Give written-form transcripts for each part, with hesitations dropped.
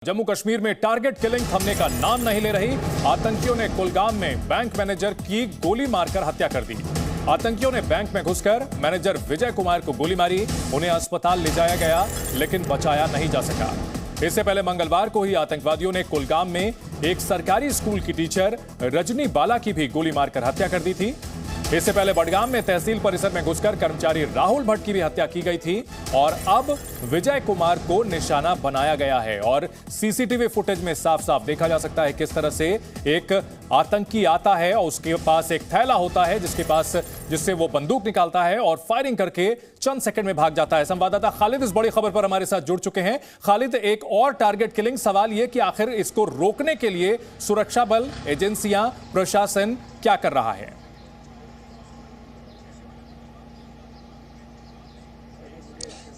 जम्मू कश्मीर में target killing थमने का नाम नहीं ले रही। आतंकियों ने कुलगाम में बैंक मैनेजर की गोली मारकर हत्या कर दी। आतंकियों ने बैंक में घुसकर मैनेजर विजय कुमार को गोली मारी। उन्हें अस्पताल ले जाया गया लेकिन बचाया नहीं जा सका। इससे पहले मंगलवार को ही आतंकवादियों ने कुलगाम में एक सरकारी स्कूल की टीचर रजनी बाला की भी गोली मारकर हत्या कर दी थी। इससे पहले बडगाम में तहसील परिसर में घुसकर कर्मचारी राहुल भट्ट की भी हत्या की गई थी और अब विजय कुमार को निशाना बनाया गया है। और सीसीटीवी फुटेज में साफ साफ देखा जा सकता है किस तरह से एक आतंकी आता है और उसके पास एक थैला होता है जिससे वो बंदूक निकालता है और फायरिंग करके चंद सेकंड में भाग जाता है। संवाददाता खालिद इस बड़ी खबर पर हमारे साथ जुड़ चुके हैं। खालिद, एक और टारगेट किलिंग, सवाल यह कि आखिर इसको रोकने के लिए सुरक्षा बल, एजेंसियां, प्रशासन क्या कर रहा है?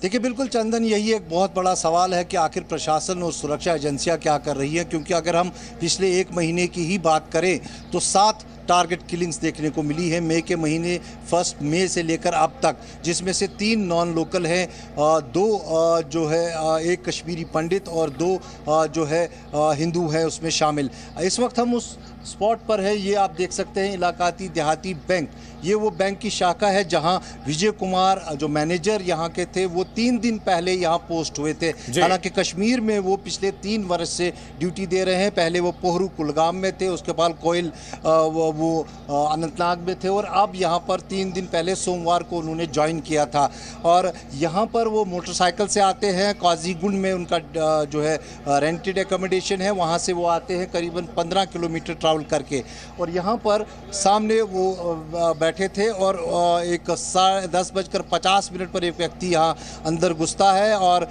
देखिए, बिल्कुल चंदन, यही एक बहुत बड़ा सवाल है कि आखिर प्रशासन और सुरक्षा एजेंसियां क्या कर रही हैं, क्योंकि अगर हम पिछले एक महीने की ही बात करें तो 7 टारगेट किलिंग्स देखने को मिली है मई के महीने 1 मई से लेकर अब तक, जिसमें से 3 नॉन लोकल हैं, 2 जो है एक कश्मीरी पंडित और 2 जो है हिंदू हैं उसमें शामिल। इस वक्त हम उस स्पॉट पर है, ये आप देख सकते हैं इलाकाती देहाती बैंक, ये वो बैंक की शाखा है जहां विजय कुमार जो मैनेजर यहां के थे वो 3 दिन पहले यहां पोस्ट हुए थे। हालांकि कश्मीर में वो पिछले 3 वर्ष से ड्यूटी दे रहे हैं। पहले वो पोहरू कुलगाम में थे, उसके बाद कोयल वो अनंतनाग में थे और अब यहां पर 3 दिन पहले सोमवार को उन्होंने ज्वाइन किया था। और यहां पर वो मोटरसाइकिल से आते हैं, काजीगुंड में उनका जो है रेंटेड एकोमोडेशन है, वहाँ से वो आते हैं करीबन 15 किलोमीटर ट्रैवल करके और यहाँ पर सामने वो बैठे थे और एक 10:50 पर एक व्यक्ति यहाँ अंदर घुसता है और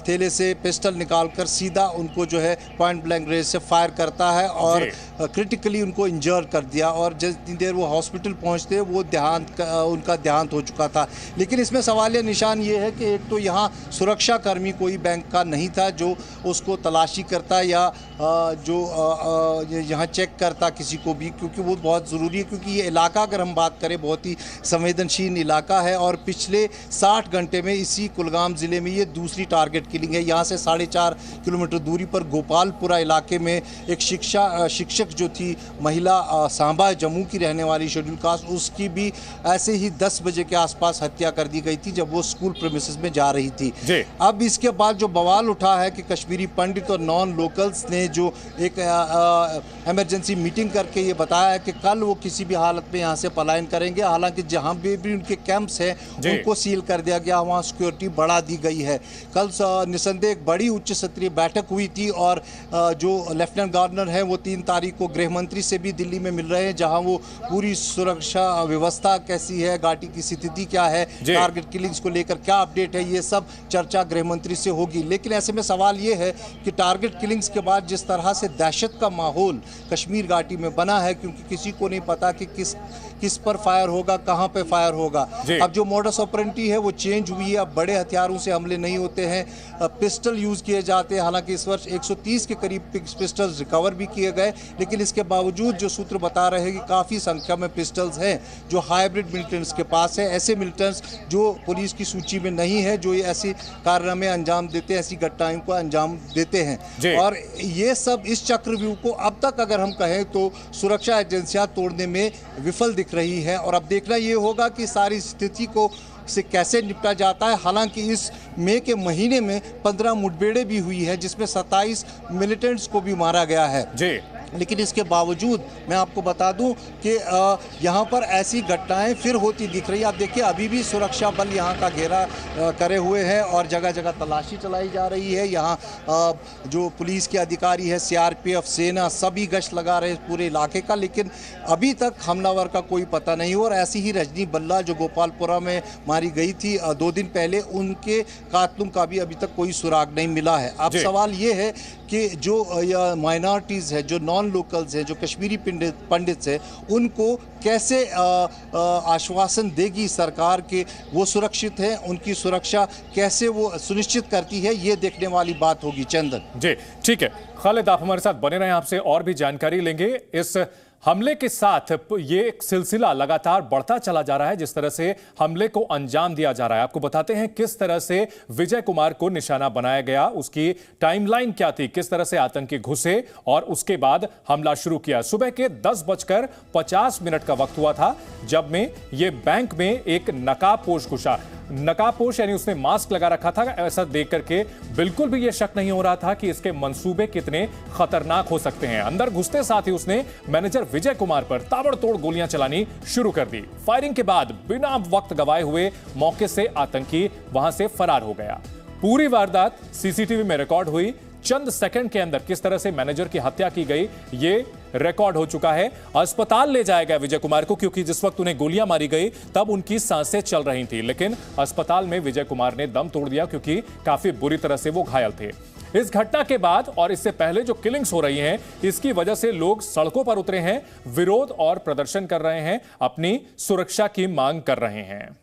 थैले से पिस्टल निकालकर सीधा उनको जो है पॉइंट ब्लैंक रेंज से फायर करता है और क्रिटिकली उनको इंजर कर दिया। और जितनी देर वो हॉस्पिटल पहुँचते वो उनका देहांत हो चुका था। लेकिन इसमें सवालिया निशान ये है कि एक तो यहाँ सुरक्षा कर्मी कोई बैंक का नहीं था जो उसको तलाशी करता या जो यहाँ चेक करता किसी को भी, क्योंकि वो बहुत ज़रूरी है, क्योंकि ये इलाका अगर हम बात करें बहुत ही संवेदनशील इलाका है और पिछले 60 घंटे में इसी कुलगाम ज़िले में ये दूसरी टारगेट किलिंग है। यहाँ से 4.5 किलोमीटर दूरी पर गोपालपुरा इलाके में एक शिक्षक जो थी महिला, सांबा जम्मू की रहने वाली शेड्यूल कास्ट, उसकी भी ऐसे ही 10 बजे के आसपास हत्या कर दी गई थी जब वो स्कूल प्रीमिसेस में जा रही थी। अब इसके बाद जो बवाल उठा है कि कश्मीरी पंडित और नॉन लोकल्स ने जो एक इमरजेंसी मीटिंग करके ये बताया है कि कल वो किसी भी हालत में यहाँ से पलायन करेंगे। हालांकि जहाँ भी उनके कैंप्स हैं उनको सील कर दिया गया, वहाँ सिक्योरिटी बढ़ा दी गई है। कल निसंदेह एक बड़ी उच्च स्तरीय बैठक हुई थी और जो लेफ्टिनेंट गवर्नर हैं वो 3 तारीख को गृह मंत्री से भी दिल्ली में मिल रहे हैं, जहाँ वो पूरी सुरक्षा व्यवस्था कैसी है, घाटी की स्थिति क्या है, टारगेट किलिंग्स को लेकर क्या अपडेट है, ये सब चर्चा गृह मंत्री से होगी। लेकिन ऐसे में सवाल ये है कि टारगेट किलिंग्स के बाद जिस तरह से दहशत का माहौल कश्मीर घाटी में बना है, क्योंकि किसी को नहीं पता कि किस पर फायर होगा, कहां पे फायर होगा। अब जो मोडस ऑपरेंडी है वो चेंज हुई है। अब बड़े हथियारों से हमले नहीं होते हैं, पिस्टल यूज़ किए जाते हैं। हालांकि इस वर्ष 130 के करीब पिस्टल्स रिकवर भी किए गए, लेकिन इसके बावजूद जो सूत्र बता रहे हैं कि काफ़ी संख्या में पिस्टल्स हैं जो हाइब्रिड मिलिटेंट्स के पास है, ऐसे मिलिटेंट्स जो पुलिस की सूची में नहीं है, जो ये ऐसे कारनामे अंजाम देते हैं, ऐसी घटनाओं को अंजाम देते हैं। और ये सब इस चक्रव्यूह को अब तक अगर हम कहें तो सुरक्षा एजेंसियां तोड़ने में विफल दिख रही है और अब देखना ये होगा कि सारी स्थिति को से कैसे निपटा जाता है। हालांकि इस मई के महीने में 15 मुठभेड़ें भी हुई है जिसमें 27 मिलिटेंट्स को भी मारा गया है। लेकिन इसके बावजूद मैं आपको बता दूं कि यहाँ पर ऐसी घटनाएं फिर होती दिख रही है। आप देखिए, अभी भी सुरक्षा बल यहाँ का घेरा करे हुए हैं और जगह जगह तलाशी चलाई जा रही है। यहाँ जो पुलिस के अधिकारी है, CRPF, सेना, सभी गश्त लगा रहे हैं पूरे इलाके का, लेकिन अभी तक हमलावर का कोई पता नहीं। और ऐसी ही रजनी बल्ला जो गोपालपुरा में मारी गई थी 2 दिन पहले, उनके कातलों का भी अभी तक कोई सुराग नहीं मिला है। अब सवाल ये है कि जो माइनॉरिटीज़ है, जो नॉन लोकल्स हैं, जो कश्मीरी पंडित हैं, उनको कैसे आश्वासन देगी सरकार कि वो सुरक्षित हैं, उनकी सुरक्षा कैसे वो सुनिश्चित करती है, ये देखने वाली बात होगी। चंदन जी, ठीक है खालिद, आप हमारे साथ बने रहें, आपसे और भी जानकारी लेंगे। इस हमले के साथ ये एक सिलसिला लगातार बढ़ता चला जा रहा है। जिस तरह से हमले को अंजाम दिया जा रहा है, आपको बताते हैं किस तरह से विजय कुमार को निशाना बनाया गया, उसकी टाइमलाइन क्या थी, किस तरह से आतंकी घुसे और उसके बाद हमला शुरू किया। सुबह के 10:50 का वक्त हुआ था जब में ये बैंक में एक नकाबपोश घुसा। नकाबपोश यानी उसने मास्क लगा रखा था। ऐसा देख करके बिल्कुल भी यह शक नहीं हो रहा था कि इसके मंसूबे कितने खतरनाक हो सकते हैं। अंदर घुसते साथ ही उसने मैनेजर विजय कुमार पर ताबड़तोड़ गोलियां चलानी शुरू कर दी। फायरिंग के बाद बिना वक्त गवाए हुए मौके से आतंकी वहां से फरार हो गया। पूरी वारदात सीसीटीवी में रिकॉर्ड हुई। चंद सेकंड के अंदर किस तरह से मैनेजर की हत्या की गई ये रिकॉर्ड हो चुका है। अस्पताल ले जाया गया विजय कुमार को, क्योंकि जिस वक्त उन्हें गोलियां मारी गई तब उनकी सांसें चल रही थी, लेकिन अस्पताल में विजय कुमार ने दम तोड़ दिया क्योंकि काफी बुरी तरह से वो घायल थे। इस घटना के बाद और इससे पहले जो किलिंग्स हो रही हैं, इसकी वजह से लोग सड़कों पर उतरे हैं, विरोध और प्रदर्शन कर रहे हैं, अपनी सुरक्षा की मांग कर रहे हैं।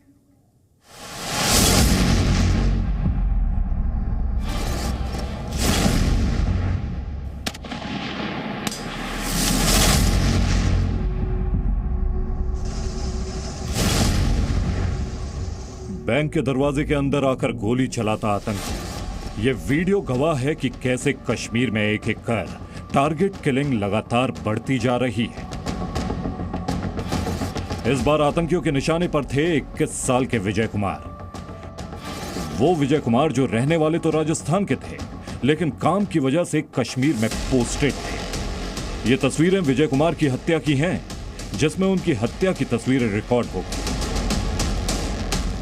बैंक के दरवाजे के अंदर आकर गोली चलाता आतंकी। ये वीडियो गवाह है कि कैसे कश्मीर में एक एक कर टारगेट किलिंग लगातार बढ़ती जा रही है। इस बार आतंकियों के निशाने पर थे 21 साल के विजय कुमार। वो विजय कुमार जो रहने वाले तो राजस्थान के थे, लेकिन काम की वजह से कश्मीर में पोस्टेड थे। ये तस्वीरें विजय कुमार की हत्या की हैं, जिसमें उनकी हत्या की तस्वीरें रिकॉर्ड हो गई।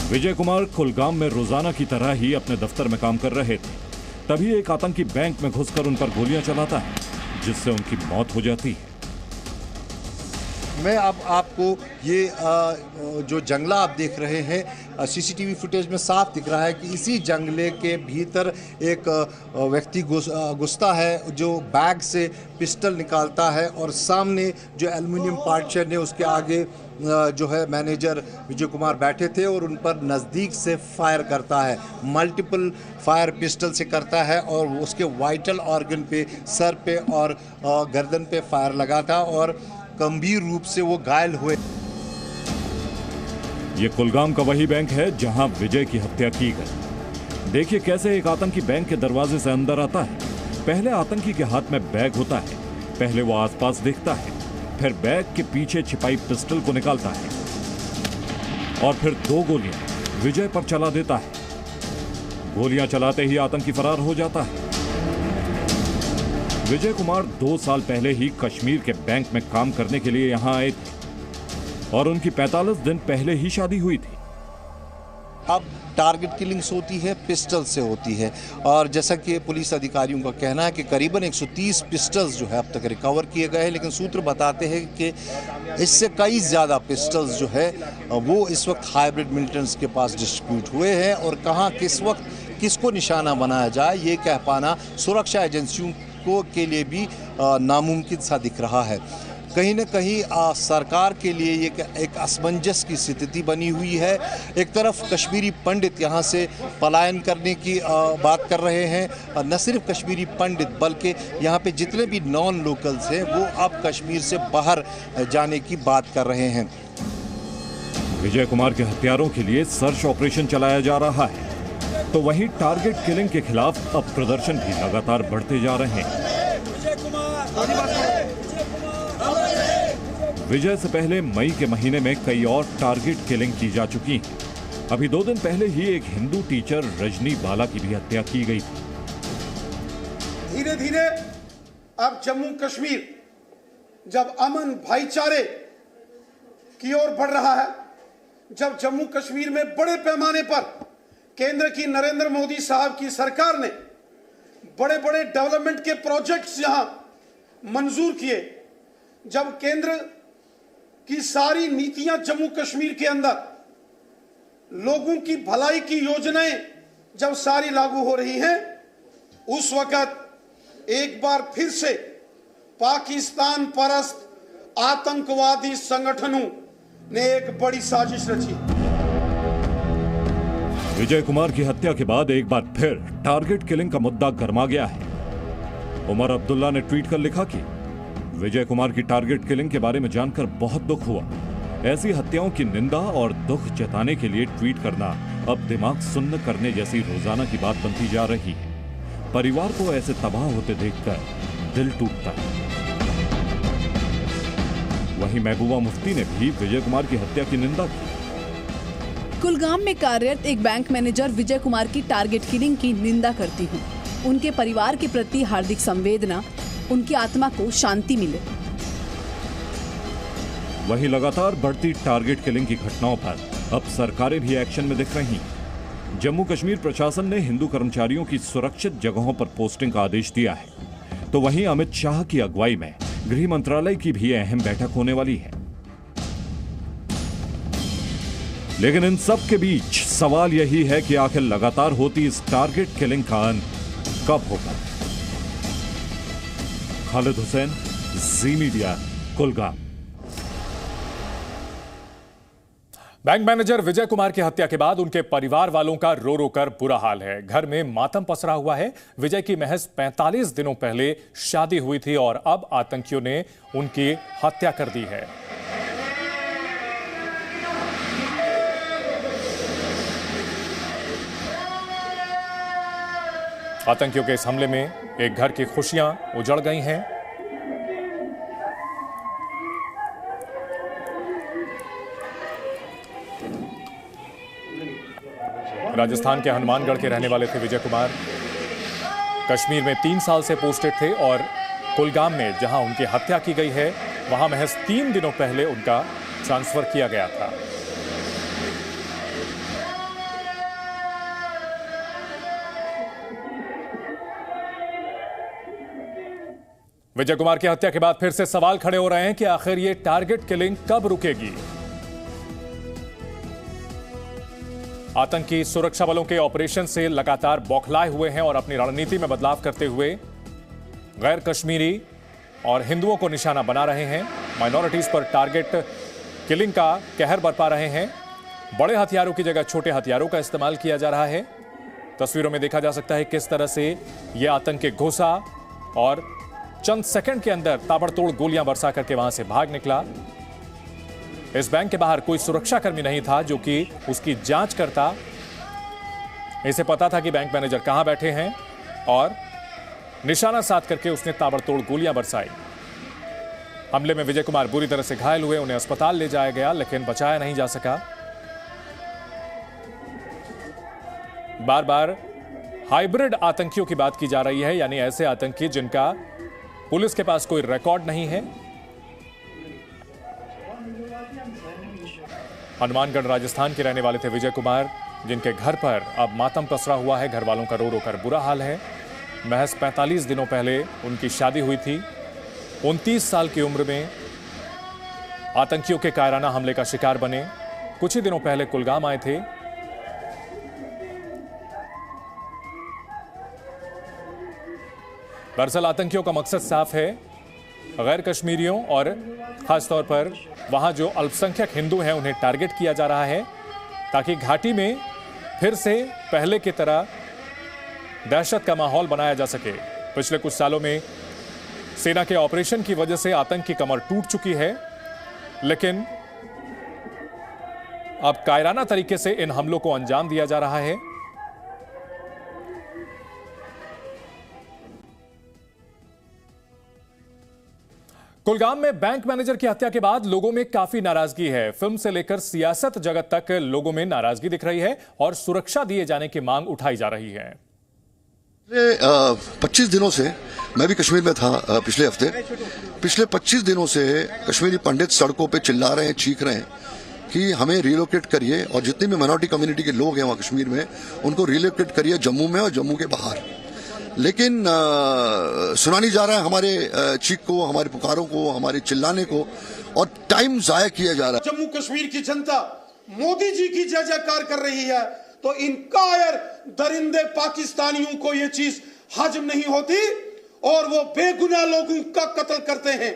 विजय कुमार कुलगाम में रोजाना की तरह ही अपने दफ्तर में काम कर रहे थे, तभी एक आतंकी बैंक में घुसकर उन पर गोलियां चलाता है, जिससे उनकी मौत हो जाती है। मैं अब आपको ये जो जंगला आप देख रहे हैं, सीसीटीवी फुटेज में साफ दिख रहा है कि इसी जंगले के भीतर एक व्यक्ति घुसता है जो बैग से पिस्टल निकालता है और सामने जो एल्युमिनियम पार्टीशन है उसके आगे जो है मैनेजर विजय कुमार बैठे थे और उन पर नज़दीक से फायर करता है। मल्टीपल फायर पिस्टल से करता है और उसके वाइटल ऑर्गन पे, सर पे और गर्दन पे फायर लगा था और गंभीर रूप से वो घायल हुए। ये कुलगाम का वही बैंक है जहां विजय की हत्या की गई। देखिए कैसे एक आतंकी बैंक के दरवाजे से अंदर आता है। पहले आतंकी के हाथ में बैग होता है, पहले वो आसपास देखता है, फिर बैग के पीछे छिपाई पिस्टल को निकालता है और फिर 2 गोलियां विजय पर चला देता है। गोलियां चलाते ही आतंकी फरार हो जाता है। विजय कुमार 2 साल पहले ही कश्मीर के बैंक में काम करने के लिए यहां आए थे और उनकी 45 दिन पहले ही शादी हुई थी। अब टारगेट किलिंग्स होती है पिस्टल से होती है और जैसा कि पुलिस अधिकारियों का कहना है कि करीबन 130 पिस्टल्स जो है अब तक रिकवर किए गए हैं, लेकिन सूत्र बताते हैं कि इससे कई ज़्यादा पिस्टल्स जो है वो इस वक्त हाइब्रिड मिलिटेंट्स के पास डिस्ट्रीब्यूट हुए हैं और कहाँ किस वक्त किसको निशाना बनाया जाए ये कह पाना सुरक्षा एजेंसियों को के लिए भी नामुमकिन सा दिख रहा है। कहीं न कहीं सरकार के लिए ये एक असमंजस की स्थिति बनी हुई है। एक तरफ कश्मीरी पंडित यहाँ से पलायन करने की बात कर रहे हैं और न सिर्फ कश्मीरी पंडित बल्कि यहाँ पे जितने भी नॉन लोकल्स हैं वो अब कश्मीर से बाहर जाने की बात कर रहे हैं। विजय कुमार के हत्यारों के लिए सर्च ऑपरेशन चलाया जा रहा है, तो वहीं टारगेट किलिंग के खिलाफ अब प्रदर्शन भी लगातार बढ़ते जा रहे हैं। विजय से पहले मई के महीने में कई और टारगेट किलिंग की जा चुकी हैं। अभी 2 दिन पहले ही एक हिंदू टीचर रजनी बाला की भी हत्या की गई थी। धीरे धीरे अब जम्मू कश्मीर जब अमन भाईचारे की ओर बढ़ रहा है, जब जम्मू कश्मीर में बड़े पैमाने पर केंद्र की नरेंद्र मोदी साहब की सरकार ने बड़े बड़े डेवलपमेंट के प्रोजेक्ट्स यहां मंजूर किए, जब केंद्र की सारी नीतियां जम्मू कश्मीर के अंदर लोगों की भलाई की योजनाएं जब सारी लागू हो रही हैं, उस वक्त एक बार फिर से पाकिस्तान परस्त आतंकवादी संगठनों ने एक बड़ी साजिश रची। विजय कुमार की हत्या के बाद एक बार फिर टारगेट किलिंग का मुद्दा गर्मा गया है। उमर अब्दुल्ला ने ट्वीट कर लिखा कि विजय कुमार की टारगेट किलिंग के बारे में जानकर बहुत दुख हुआ। ऐसी हत्याओं की निंदा और दुख जताने के लिए ट्वीट करना अब दिमाग सुन्न करने जैसी रोजाना की बात बनती जा रही है। परिवार को ऐसे तबाह होते देखकर दिल टूटता है। वहीं महबूबा मुफ्ती ने भी विजय कुमार की हत्या की निंदा की। कुलगाम में कार्यरत एक बैंक मैनेजर विजय कुमार की टारगेट किलिंग की निंदा करती हूँ। उनके परिवार के प्रति हार्दिक संवेदना, उनकी आत्मा को शांति मिले। वहीं लगातार बढ़ती टारगेट किलिंग की घटनाओं पर अब सरकारें भी एक्शन में दिख रही। जम्मू कश्मीर प्रशासन ने हिंदू कर्मचारियों की सुरक्षित जगहों पर पोस्टिंग का आदेश दिया है, तो वहीं अमित शाह की अगुवाई में गृह मंत्रालय की भी अहम बैठक होने वाली है। लेकिन इन सब के बीच सवाल यही है कि आखिर लगातार होती इस टारगेट किलिंग का अंत कब होगा। खालिद हुसैन, जी media, Kulgam. Bank manager Vijay Kumar की हत्या के बाद उनके परिवार वालों का रो रो कर बुरा हाल है। घर में मातम पसरा हुआ है। विजय की महज 45 दिनों पहले शादी हुई थी और अब आतंकियों ने उनकी हत्या कर दी है। आतंकियों के इस हमले में एक घर की खुशियां उजड़ गई हैं। राजस्थान के हनुमानगढ़ के रहने वाले थे विजय कुमार। कश्मीर में 3 साल से पोस्टेड थे और कुलगाम में जहां उनकी हत्या की गई है वहां महज 3 दिनों पहले उनका ट्रांसफर किया गया था। विजय कुमार की हत्या के बाद फिर से सवाल खड़े हो रहे हैं कि आखिर ये टारगेट किलिंग कब रुकेगी। आतंकी सुरक्षा बलों के ऑपरेशन से लगातार बौखलाए हुए हैं और अपनी रणनीति में बदलाव करते हुए गैर कश्मीरी और हिंदुओं को निशाना बना रहे हैं। माइनॉरिटीज पर टारगेट किलिंग का कहर बरपा रहे हैं। बड़े हथियारों की जगह छोटे हथियारों का इस्तेमाल किया जा रहा है। तस्वीरों में देखा जा सकता है किस तरह से यह आतंकी घुसा और चंद सेकंड के अंदर ताबड़तोड़ गोलियां बरसा करके वहां से भाग निकला। इस बैंक के बाहर कोई सुरक्षाकर्मी नहीं था जो कि उसकी जांच करता। इसे पता था कि बैंक मैनेजर कहां बैठे हैं और निशाना साध करके उसने ताबड़तोड़ गोलियां बरसाई। हमले में विजय कुमार बुरी तरह से घायल हुए। उन्हें अस्पताल ले जाया गया लेकिन बचाया नहीं जा सका। बार बार हाइब्रिड आतंकियों की बात की जा रही है, यानी ऐसे आतंकी जिनका पुलिस के पास कोई रिकॉर्ड नहीं है। हनुमानगढ़ राजस्थान के रहने वाले थे विजय कुमार, जिनके घर पर अब मातम पसरा हुआ है। घर वालों का रो रो कर बुरा हाल है। महज 45 दिनों पहले उनकी शादी हुई थी। 29 साल की उम्र में आतंकियों के कायराना हमले का शिकार बने। कुछ ही दिनों पहले कुलगाम आए थे। दरअसल आतंकियों का मकसद साफ है, गैर कश्मीरियों और खासतौर पर वहां जो अल्पसंख्यक हिंदू हैं उन्हें टारगेट किया जा रहा है ताकि घाटी में फिर से पहले की तरह दहशत का माहौल बनाया जा सके। पिछले कुछ सालों में सेना के ऑपरेशन की वजह से आतंक की कमर टूट चुकी है, लेकिन अब कायराना तरीके से इन हमलों को अंजाम दिया जा रहा है। कुलगाम में बैंक मैनेजर की हत्या के बाद लोगों में काफी नाराजगी है। फिल्म से लेकर सियासत जगत तक लोगों में नाराजगी दिख रही है और सुरक्षा दिए जाने की मांग उठाई जा रही है। 25 दिनों से मैं भी कश्मीर में था पिछले हफ्ते। पिछले 25 दिनों से कश्मीरी पंडित सड़कों पे चिल्ला रहे हैं, चीख रहे हैं कि हमें रिलोकेट करिए और जितने भी माइनॉरिटी कम्युनिटी के लोग हैं वहां कश्मीर में उनको रिलोकेट करिए जम्मू में और जम्मू के बाहर। लेकिन सुना नहीं जा रहा है हमारे चीख को, हमारे पुकारों को, हमारे चिल्लाने को, और टाइम जाया किया जा रहा है। जम्मू कश्मीर की जनता मोदी जी की जय जयकार कर रही है तो इन कायर दरिंदे पाकिस्तानियों को ये चीज हजम नहीं होती और वो बेगुनाह लोगों का कत्ल करते हैं।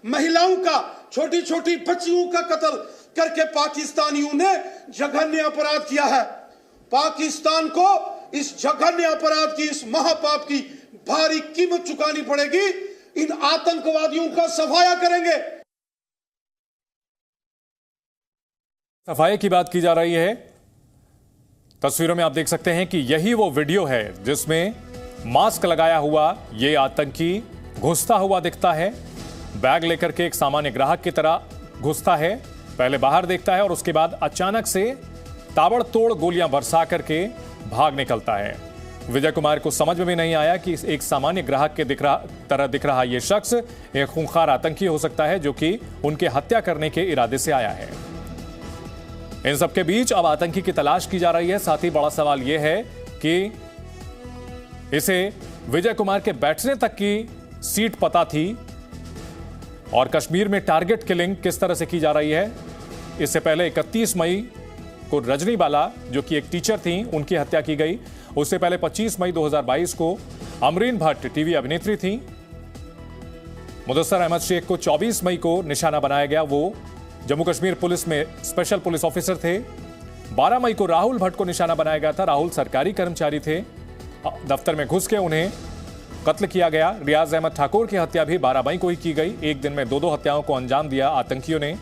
महिलाओं का, छोटी छोटी बच्चियों का कत्ल करके पाकिस्तानियों ने जघन्य अपराध किया है। पाकिस्तान को इस जघन्य अपराध की, इस महापाप की भारी कीमत चुकानी पड़ेगी। इन आतंकवादियों का सफाया करेंगे। सफाई की बात की जा रही है। तस्वीरों में आप देख सकते हैं कि यही वो वीडियो है जिसमें मास्क लगाया हुआ ये आतंकी घुसता हुआ दिखता है। बैग लेकर के एक सामान्य ग्राहक की तरह घुसता है, पहले बाहर देखता है और उसके बाद अचानक से ताबड़तोड़ गोलियां बरसा करके भाग निकलता है। विजय कुमार को समझ में भी नहीं आया कि एक सामान्य ग्राहक के तरह दिख रहा यह शख्स एक खूंखार आतंकी हो सकता है जो कि उनकी हत्या करने के इरादे से आया है। इन सबके बीच अब आतंकी की तलाश की जा रही है। साथ ही बड़ा सवाल यह है कि इसे विजय कुमार के बैठने तक की सीट पता थी और कश्मीर में टारगेट किलिंग किस तरह से की जा रही है। इससे पहले 31 मई को रजनी बाला जो कि एक टीचर थी उनकी हत्या की गई। उससे पहले 25 मई 2022 को अमरीन भट्ट टीवी अभिनेत्री थी। मुदस्सर अहमद शेख को 24 मई को निशाना बनाया गया, वो जम्मू कश्मीर पुलिस में स्पेशल पुलिस ऑफिसर थे। 12 मई को राहुल भट्ट को निशाना बनाया गया था। राहुल सरकारी कर्मचारी थे, दफ्तर में घुस के उन्हें कत्ल किया गया। रियाज अहमद ठाकुर की हत्या भी 12 मई को ही की गई। एक दिन में 2 हत्याओं को अंजाम दिया आतंकियों ने।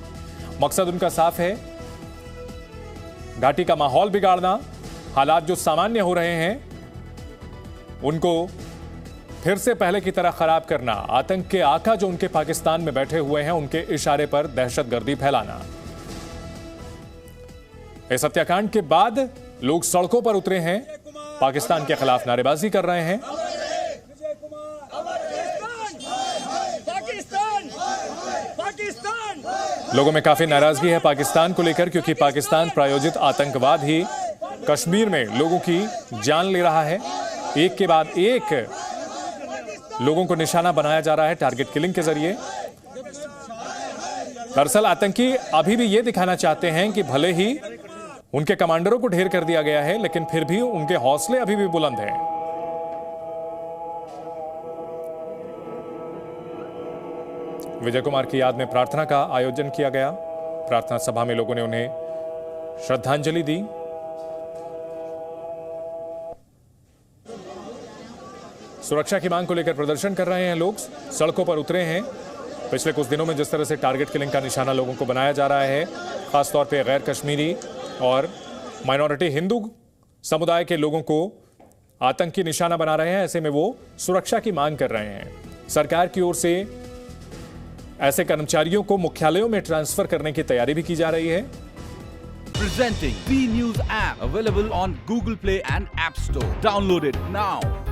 मकसद उनका साफ है, घाटी का माहौल बिगाड़ना, हालात जो सामान्य हो रहे हैं उनको फिर से पहले की तरह खराब करना, आतंक के आका जो उनके पाकिस्तान में बैठे हुए हैं उनके इशारे पर दहशतगर्दी फैलाना। इस हत्याकांड के बाद लोग सड़कों पर उतरे हैं, पाकिस्तान के खिलाफ नारेबाजी कर रहे हैं। लोगों में काफी नाराजगी है पाकिस्तान को लेकर, क्योंकि पाकिस्तान प्रायोजित आतंकवाद ही कश्मीर में लोगों की जान ले रहा है। एक के बाद एक लोगों को निशाना बनाया जा रहा है टारगेट किलिंग के जरिए। दरअसल आतंकी अभी भी ये दिखाना चाहते हैं कि भले ही उनके कमांडरों को ढेर कर दिया गया है, लेकिन फिर भी उनके हौसले अभी भी बुलंद हैं। विजय कुमार की याद में प्रार्थना का आयोजन किया गया। प्रार्थना सभा में लोगों ने उन्हें श्रद्धांजलि दी। सुरक्षा की मांग को लेकर प्रदर्शन कर रहे हैं लोग, सड़कों पर उतरे हैं। पिछले कुछ दिनों में जिस तरह से टारगेट किलिंग का निशाना लोगों को बनाया जा रहा है, खासतौर पे गैर कश्मीरी और माइनॉरिटी हिंदू समुदाय के लोगों को आतंकी निशाना बना रहे हैं, ऐसे में वो सुरक्षा की मांग कर रहे हैं। सरकार की ओर से ऐसे कर्मचारियों को मुख्यालयों में ट्रांसफर करने की तैयारी भी की जा रही है। Presenting B News app available on Google Play and App Store. Download it now.